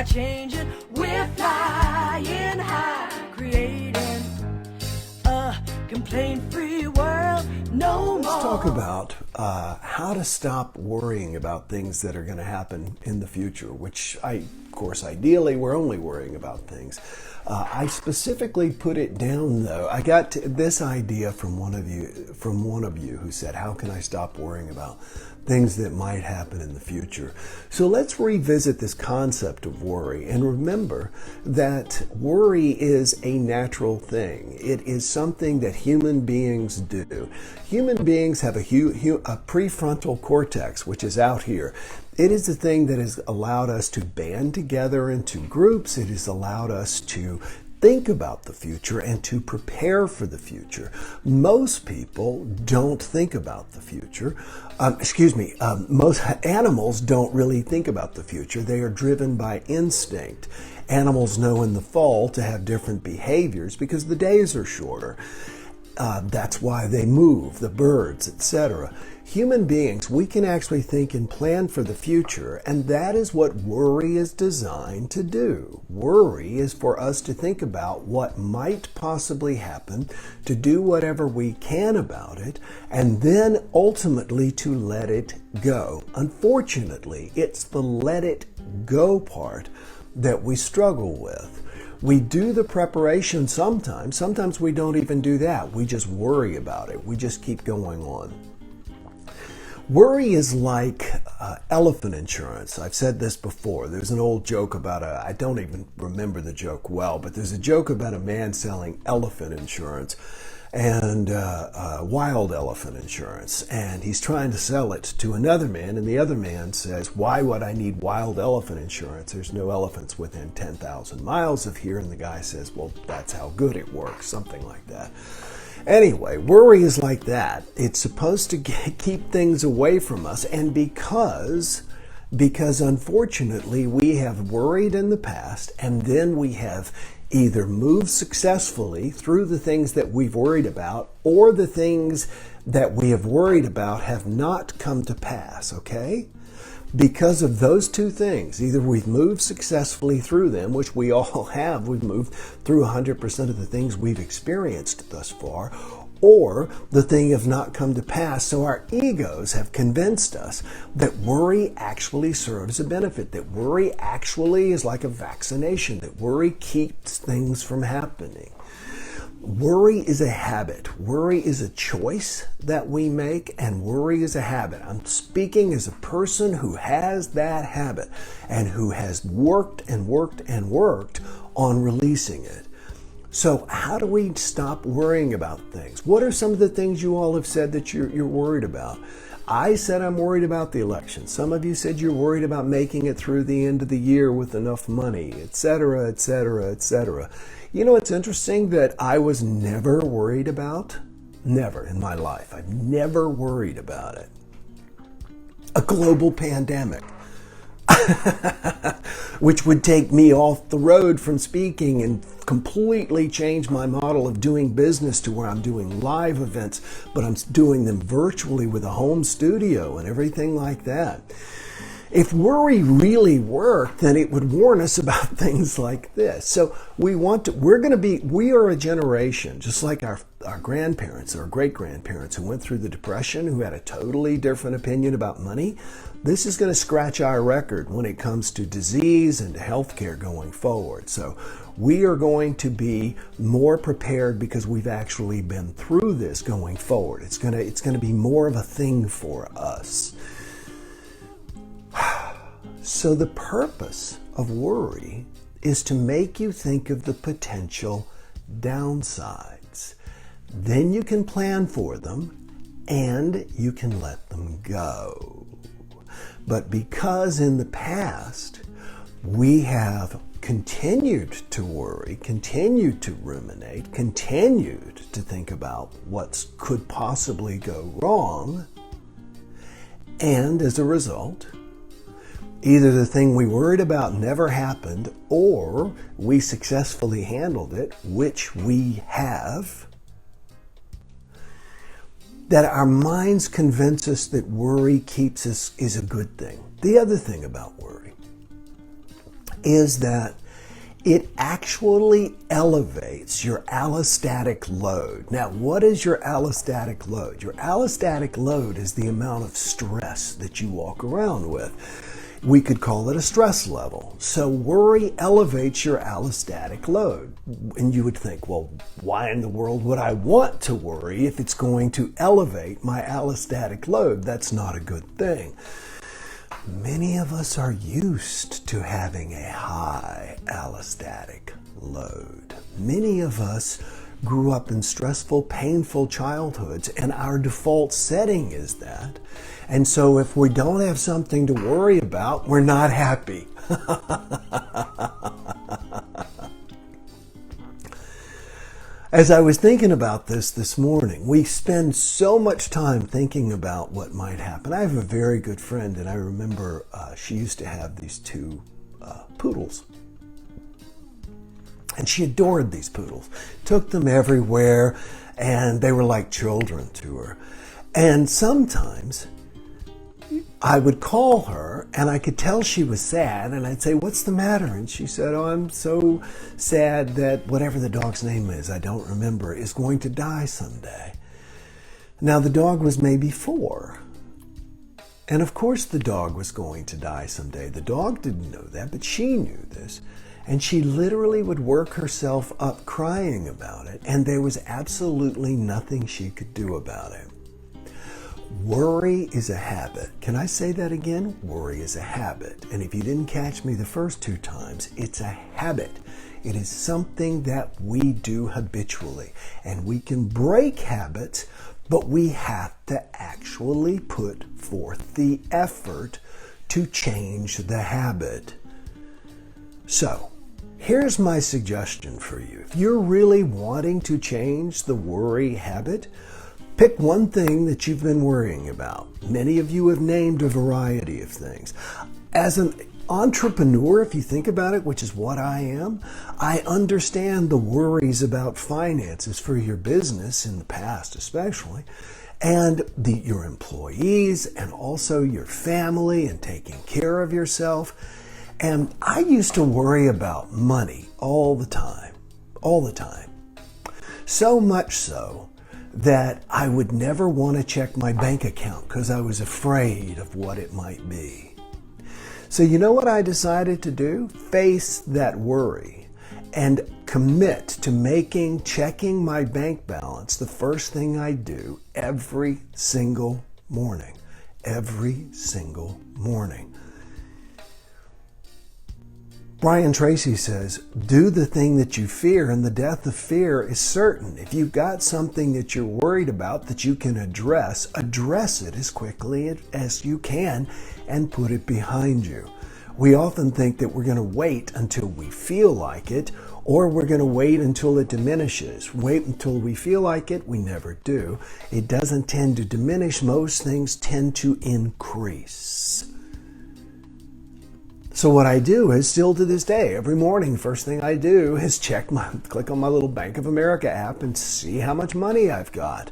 are changing, we're flying high, creating a complaint-free world, no more. Let's talk about how to stop worrying about things that are going to happen in the future, which of course, ideally, we're only worrying about things. I specifically put it down, though. I got this idea from one of you who said, how can I stop worrying about things that might happen in the future? So let's revisit this concept of worry and remember that worry is a natural thing. It is something that human beings do. Human beings have a prefrontal cortex, which is out here. It is the thing that has allowed us to band together into groups. It has allowed us to think about the future and to prepare for the future. Most people don't think about the future. Most animals don't really think about the future. They are driven by instinct. Animals know in the fall to have different behaviors because the days are shorter. That's why they move, the birds, etc. Human beings, we can actually think and plan for the future, and that is what worry is designed to do. Worry is for us to think about what might possibly happen, to do whatever we can about it, and then ultimately to let it go. Unfortunately, it's the let it go part that we struggle with. We do the preparation sometimes. Sometimes we don't even do that. We just worry about it. We just keep going on. Worry is like elephant insurance. I've said this before. There's an old joke about I don't even remember the joke well, but there's a joke about a man selling elephant insurance and wild elephant insurance. And he's trying to sell it to another man, and the other man says, why would I need wild elephant insurance? There's no elephants within 10,000 miles of here. And the guy says, well, that's how good it works, something like that. Anyway, worry is like that. It's supposed to keep things away from us, and because unfortunately we have worried in the past, and then we have either moved successfully through the things that we've worried about, or the things that we have worried about have not come to pass, okay? Because of those two things, either we've moved successfully through them, which we all have, we've moved through 100% of the things we've experienced thus far, or the thing have not come to pass. So our egos have convinced us that worry actually serves a benefit, that worry actually is like a vaccination, that worry keeps things from happening. Worry is a habit. Worry is a choice that we make, and worry is a habit. I'm speaking as a person who has that habit and who has worked and worked and worked on releasing it. So how do we stop worrying about things? What are some of the things you all have said that you're worried about? I said I'm worried about the election. Some of you said you're worried about making it through the end of the year with enough money, etc., etc., etc. You know, it's interesting that I was never worried about, never in my life, I've never worried about it. A global pandemic, which would take me off the road from speaking and completely change my model of doing business to where I'm doing live events, but I'm doing them virtually with a home studio and everything like that. If worry really worked, then it would warn us about things like this. So we are a generation, just like our grandparents or great-grandparents who went through the Depression, who had a totally different opinion about money. This is going to scratch our record when it comes to disease and to healthcare going forward. So we are going to be more prepared because we've actually been through this going forward. It's going to be more of a thing for us. So the purpose of worry is to make you think of the potential downsides. Then you can plan for them and you can let them go. But because in the past we have continued to worry, continued to ruminate, continued to think about what could possibly go wrong, and as a result, either the thing we worried about never happened, or we successfully handled it, which we have, that our minds convince us that worry keeps us is a good thing. The other thing about worry is that it actually elevates your allostatic load. Now, what is your allostatic load? Your allostatic load is the amount of stress that you walk around with. We could call it a stress level. So worry elevates your allostatic load. And you would think, well, why in the world would I want to worry if it's going to elevate my allostatic load? That's not a good thing. Many of us are used to having a high allostatic load. Many of us grew up in stressful, painful childhoods, and our default setting is that. And so if we don't have something to worry about, we're not happy. As I was thinking about this morning, we spend so much time thinking about what might happen. I have a very good friend, and I remember she used to have these two poodles. And she adored these poodles, took them everywhere, and they were like children to her. And sometimes I would call her and I could tell she was sad, and I'd say, "What's the matter?" And she said, "Oh, I'm so sad that whatever the dog's name is, I don't remember, is going to die someday." Now, the dog was maybe 4. And of course the dog was going to die someday. The dog didn't know that, but she knew this. And she literally would work herself up crying about it, and there was absolutely nothing she could do about it. Worry is a habit. Can I say that again? Worry is a habit. And if you didn't catch me the first 2 times, it's a habit. It is something that we do habitually. And we can break habits, but we have to actually put forth the effort to change the habit. So, here's my suggestion for you. If you're really wanting to change the worry habit, pick one thing that you've been worrying about. Many of you have named a variety of things. As an entrepreneur, if you think about it, which is what I am, I understand the worries about finances for your business in the past especially, and your employees, and also your family, and taking care of yourself. And I used to worry about money all the time. So much so that I would never want to check my bank account because I was afraid of what it might be. So you know what I decided to do? Face that worry and commit to checking my bank balance the first thing I do every single morning. Every single morning. Brian Tracy says, do the thing that you fear, and the death of fear is certain. If you've got something that you're worried about that you can address it as quickly as you can and put it behind you. We often think that we're going to wait until we feel like it, or we're going to wait until it diminishes. Wait until we feel like it, we never do. It doesn't tend to diminish. Most things tend to increase. So what I do is, still to this day, every morning, first thing I do is click on my little Bank of America app and see how much money I've got.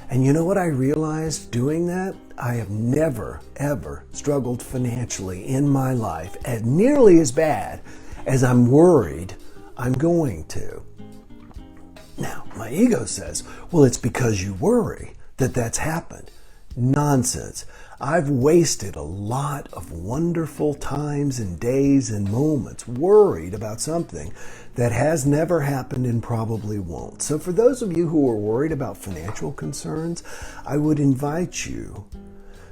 And you know what I realized doing that? I have never, ever struggled financially in my life as nearly as bad as I'm worried I'm going to. Now, my ego says, well, it's because you worry that that's happened. Nonsense. I've wasted a lot of wonderful times and days and moments worried about something that has never happened and probably won't. So for those of you who are worried about financial concerns, I would invite you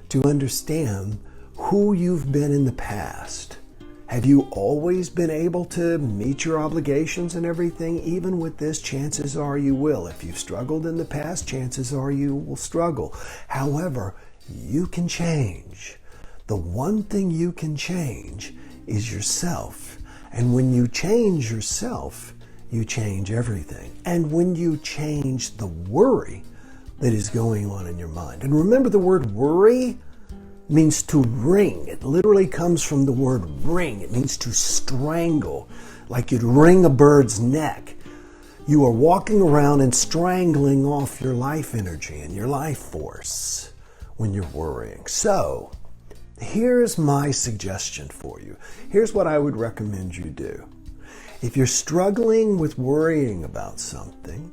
to understand who you've been in the past. Have you always been able to meet your obligations and everything? Even with this, chances are you will. If you've struggled in the past, chances are you will struggle. However, you can change. The one thing you can change is yourself. And when you change yourself, you change everything. And when you change the worry that is going on in your mind. And remember, the word worry means to wring. It literally comes from the word wring. It means to strangle, like you'd wring a bird's neck. You are walking around and strangling off your life energy and your life force when you're worrying. So, here's my suggestion for you. Here's what I would recommend you do. If you're struggling with worrying about something,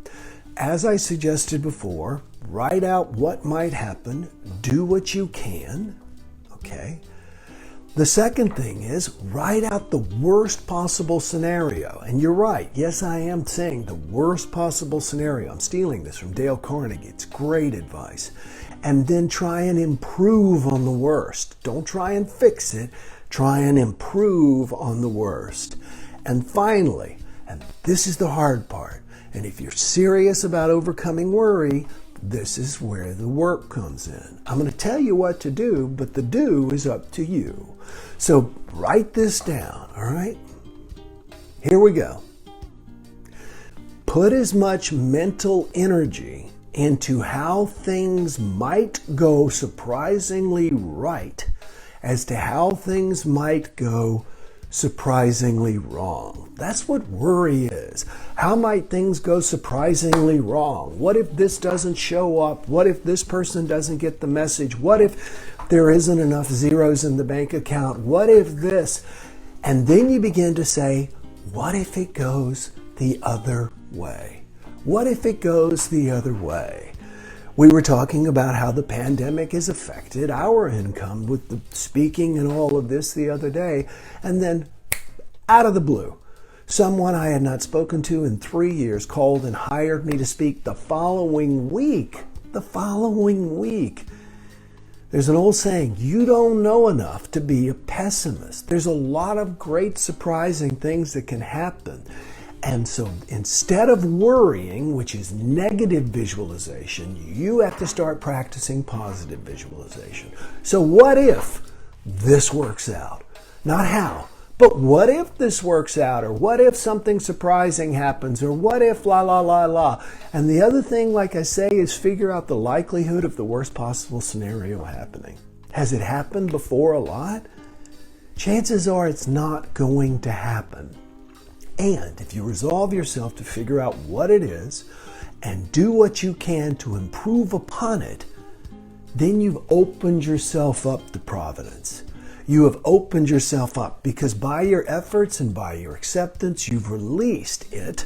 as I suggested before, write out what might happen, do what you can, okay? The second thing is write out the worst possible scenario. And you're right, yes, I am saying the worst possible scenario. I'm stealing this from Dale Carnegie. It's great advice. And then try and improve on the worst. Don't try and fix it, try and improve on the worst. And finally, and this is the hard part, and if you're serious about overcoming worry, this is where the work comes in. I'm going to tell you what to do, but the do is up to you. So write this down, all right? Here we go. Put as much mental energy into how things might go surprisingly right as to how things might go surprisingly wrong. That's what worry is. How might things go surprisingly wrong? What if this doesn't show up? What if this person doesn't get the message? What if there isn't enough zeros in the bank account? What if this? And then you begin to say, what if it goes the other way? What if it goes the other way? We were talking about how the pandemic has affected our income with the speaking and all of this the other day. And then out of the blue, someone I had not spoken to in 3 years called and hired me to speak the following week. The following week. There's an old saying, you don't know enough to be a pessimist. There's a lot of great surprising things that can happen. And so instead of worrying, which is negative visualization, you have to start practicing positive visualization. So what if this works out? Not how, but what if this works out? Or what if something surprising happens? Or what if la la la la? And the other thing, like I say, is figure out the likelihood of the worst possible scenario happening. Has it happened before a lot? Chances are it's not going to happen. And if you resolve yourself to figure out what it is and do what you can to improve upon it, then you've opened yourself up to providence. You have opened yourself up because by your efforts and by your acceptance, you've released it,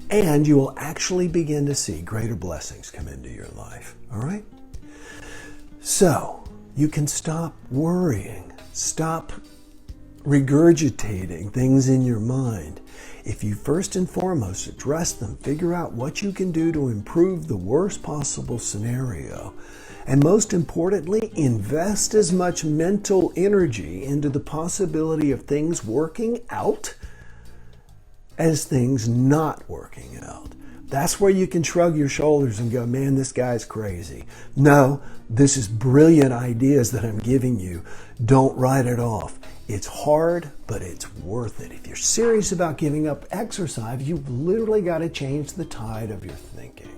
and you will actually begin to see greater blessings come into your life. All right? So you can stop worrying, stop regurgitating things in your mind. If you first and foremost address them, figure out what you can do to improve the worst possible scenario, and most importantly, invest as much mental energy into the possibility of things working out as things not working out. That's where you can shrug your shoulders and go, man, this guy's crazy. No, this is brilliant ideas that I'm giving you. Don't write it off. It's hard, but it's worth it. If you're serious about giving up exercise, you've literally got to change the tide of your thinking.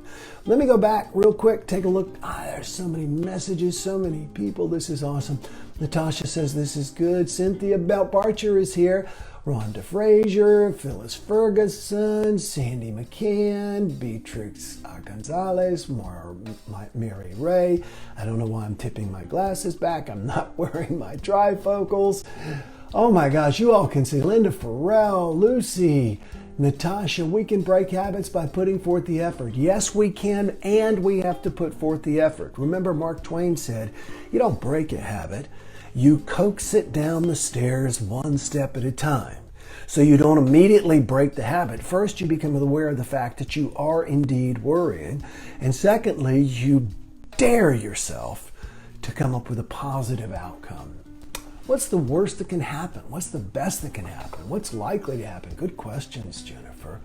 Let me go back real quick, take a look. There's so many messages, so many people. This is awesome. Natasha says this is good. Cynthia Belt-Barcher is here. Rhonda Frazier, Phyllis Ferguson, Sandy McCann, Beatrix Gonzalez, Mary Ray. I don't know why I'm tipping my glasses back. I'm not wearing my trifocals. Oh my gosh, you all can see. Linda Farrell, Lucy, Natasha, we can break habits by putting forth the effort. Yes, we can, and we have to put forth the effort. Remember, Mark Twain said, you don't break a habit. You coax it down the stairs one step at a time. So you don't immediately break the habit. First, you become aware of the fact that you are indeed worrying. And secondly, you dare yourself to come up with a positive outcome. What's the worst that can happen? What's the best that can happen? What's likely to happen? Good questions, Jennifer.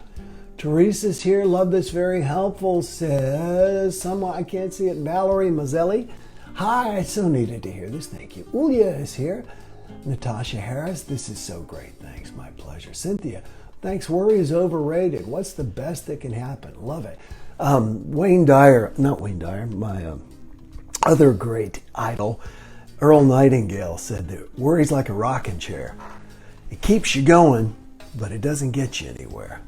Teresa's here. Love this. Very helpful. Says someone, I can't see it. Valerie Mazzelli. Hi, I so needed to hear this. Thank you. Ulia is here. Natasha Harris, this is so great. Thanks, my pleasure. Cynthia, thanks. Worry is overrated. What's the best that can happen? Love it. Wayne Dyer, not Wayne Dyer, my other great idol, Earl Nightingale, said that worry's like a rocking chair. It keeps you going, but it doesn't get you anywhere.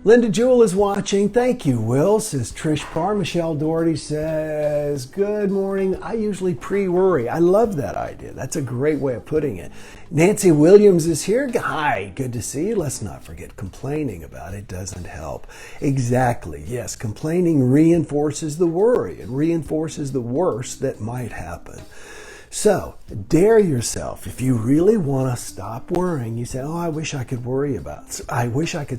Linda Jewell is watching. Thank you, Will, says Trish Parr. Michelle Doherty says, good morning. I usually pre-worry. I love that idea. That's a great way of putting it. Nancy Williams is here. Hi, good to see you. Let's not forget, complaining about it doesn't help. Exactly. Yes, complaining reinforces the worry. It reinforces the worst that might happen. So, dare yourself. If you really want to stop worrying, you say, oh, I wish I could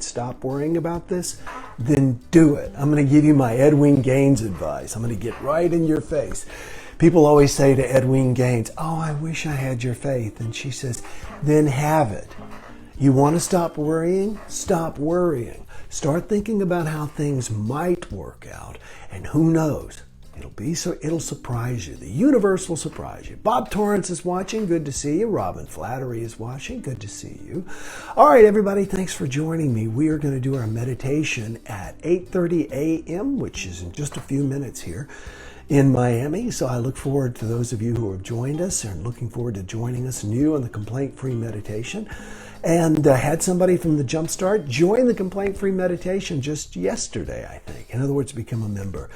stop worrying about this, then do it. I'm going to give you my Edwene Gaines advice. I'm going to get right in your face. People always say to Edwene Gaines, oh, I wish I had your faith. And she says, then have it. You want to stop worrying? Stop worrying. Start thinking about how things might work out. And who knows? It'll surprise you. The universe will surprise you. Bob Torrance is watching. Good to see you. Robin Flattery is watching. Good to see you. All right, everybody, thanks for joining me. We are going to do our meditation at 8:30 a.m., which is in just a few minutes here in Miami. So I look forward to those of you who have joined us and looking forward to joining us new on the complaint-free meditation. And had somebody from the JumpStart join the complaint-free meditation just yesterday, I think. In other words, become a member.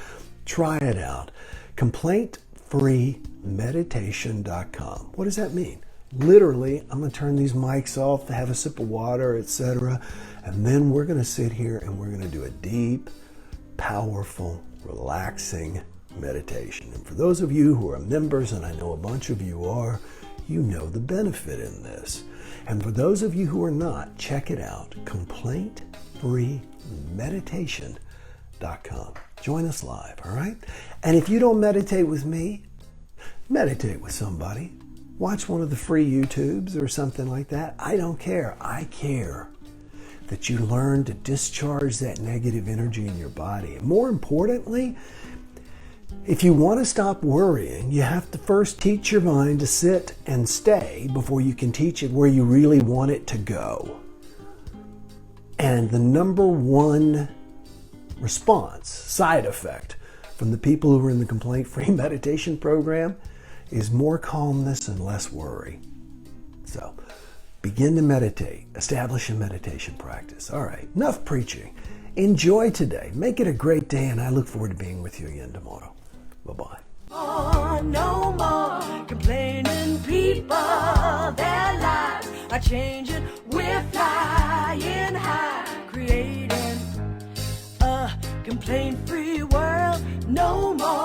Try it out. Complaintfreemeditation.com. What does that mean? Literally, I'm going to turn these mics off, have a sip of water, etc. And then we're going to sit here and we're going to do a deep, powerful, relaxing meditation. And for those of you who are members, and I know a bunch of you are, you know the benefit in this. And for those of you who are not, check it out. Complaintfreemeditation.com. Join us live, all right? And if you don't meditate with me, meditate with somebody. Watch one of the free YouTubes or something like that. I don't care. I care that you learn to discharge that negative energy in your body. And more importantly, if you want to stop worrying, you have to first teach your mind to sit and stay before you can teach it where you really want it to go. And the number one response, side effect from the people who are in the complaint-free meditation program is more calmness and less worry. So begin to meditate. Establish a meditation practice. All right, enough preaching. Enjoy today. Make it a great day, and I look forward to being with you again tomorrow. Bye-bye. No more complaining people. Their lives are changing. We're flying high, creating a complaint-free world. No more.